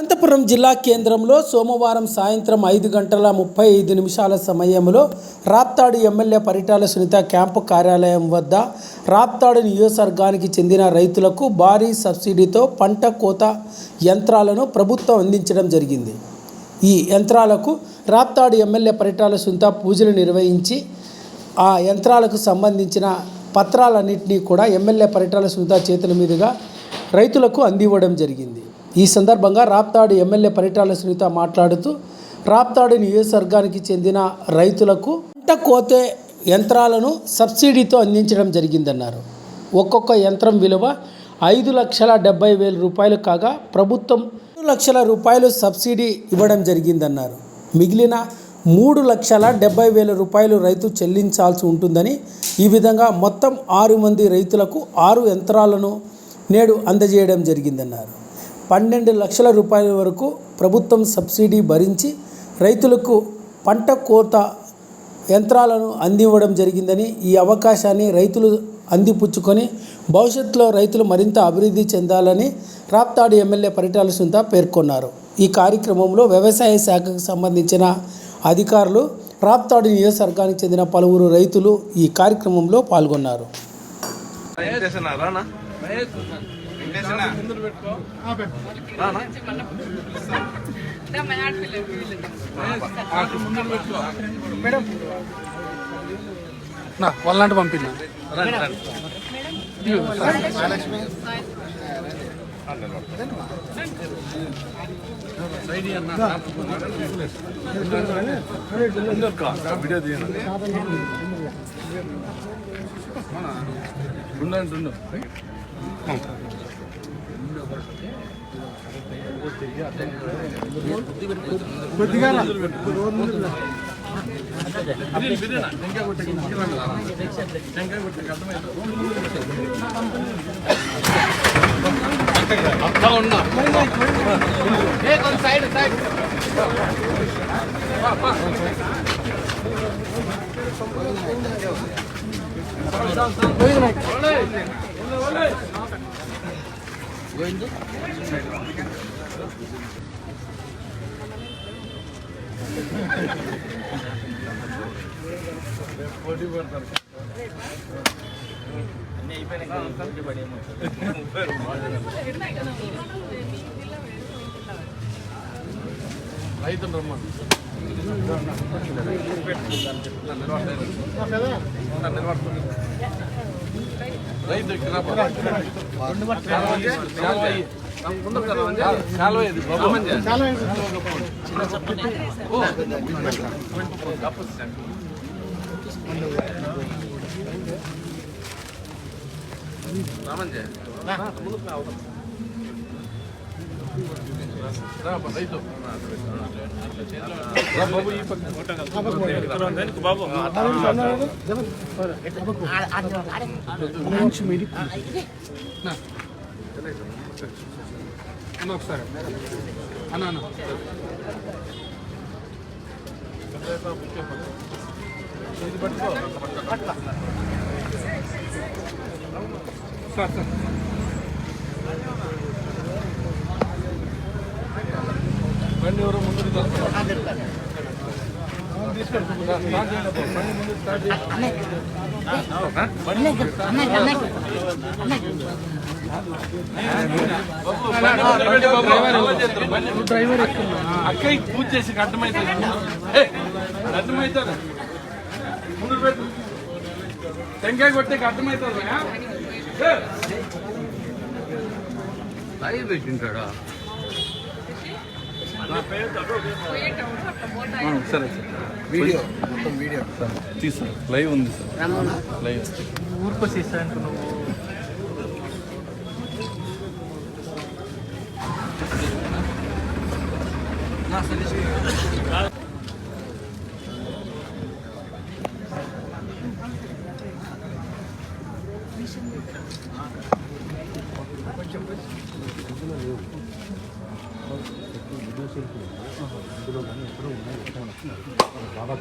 అనంతపురం జిల్లా కేంద్రంలో సోమవారం సాయంత్రం 5:35 సమయంలో రాప్తాడు ఎమ్మెల్యే పరిటాల సునీత క్యాంపు కార్యాలయం వద్ద రాప్తాడు నియోజకవర్గానికి చెందిన రైతులకు భారీ సబ్సిడీతో పంట కోత యంత్రాలను ప్రభుత్వం అందించడం జరిగింది. ఈ యంత్రాలకు రాప్తాడు ఎమ్మెల్యే పరిటాల సునీత పూజలు నిర్వహించి ఆ యంత్రాలకు సంబంధించిన పత్రాలన్నింటినీ కూడా ఎమ్మెల్యే పరిటాల సునీత చేతుల మీదుగా రైతులకు అందివ్వడం జరిగింది. ఈ సందర్భంగా రాప్తాడు ఎమ్మెల్యే పరిటాల సునీత మాట్లాడుతూ రాప్తాడు నియోజకవర్గానికి చెందిన రైతులకు పంట కోతే యంత్రాలను సబ్సిడీతో అందించడం జరిగిందన్నారు. ఒక్కొక్క యంత్రం విలువ 5,70,000 రూపాయలు కాగా ప్రభుత్వం 2 లక్షల రూపాయలు సబ్సిడీ ఇవ్వడం జరిగిందన్నారు. మిగిలిన 3,70,000 రూపాయలు రైతు చెల్లించాల్సి ఉంటుందని, ఈ విధంగా మొత్తం 6 మంది రైతులకు 6 యంత్రాలను నేడు అందజేయడం జరిగిందన్నారు. 12 లక్షల రూపాయల వరకు ప్రభుత్వం సబ్సిడీ భరించి రైతులకు పంట కోత యంత్రాలను అందివ్వడం జరిగిందని, ఈ అవకాశాన్ని రైతులు అందిపుచ్చుకొని భవిష్యత్తులో రైతులు మరింత అభివృద్ధి చెందాలని రాప్తాడు ఎమ్మెల్యే పరిటాల సునీత పేర్కొన్నారు. ఈ కార్యక్రమంలో వ్యవసాయ శాఖకు సంబంధించిన అధికారులు, రాప్తాడు నియోజకవర్గానికి చెందిన పలువురు రైతులు ఈ కార్యక్రమంలో పాల్గొన్నారు. వాళ్ళంటే పంపిన రైతులు రమ్మని రైతు ఒకసారి అన్న సార్ బండి ఎవరో ముందు డ్రైవర్ అక్కడికి పూజ చేసి అర్థమవుతుంది ముందు పెట్టు టెంకాయ కొట్టే అర్థమవుతుంది లైవ్ పెట్టింటాడా సరే వీడియో మొత్తం వీడియో తీసా లైవ్ ఉంది సార్ లైవ్ ఊరికొచ్చేసా నువ్వు ఇందులో కానీ ఎక్కడో ఉన్నాయి బాగా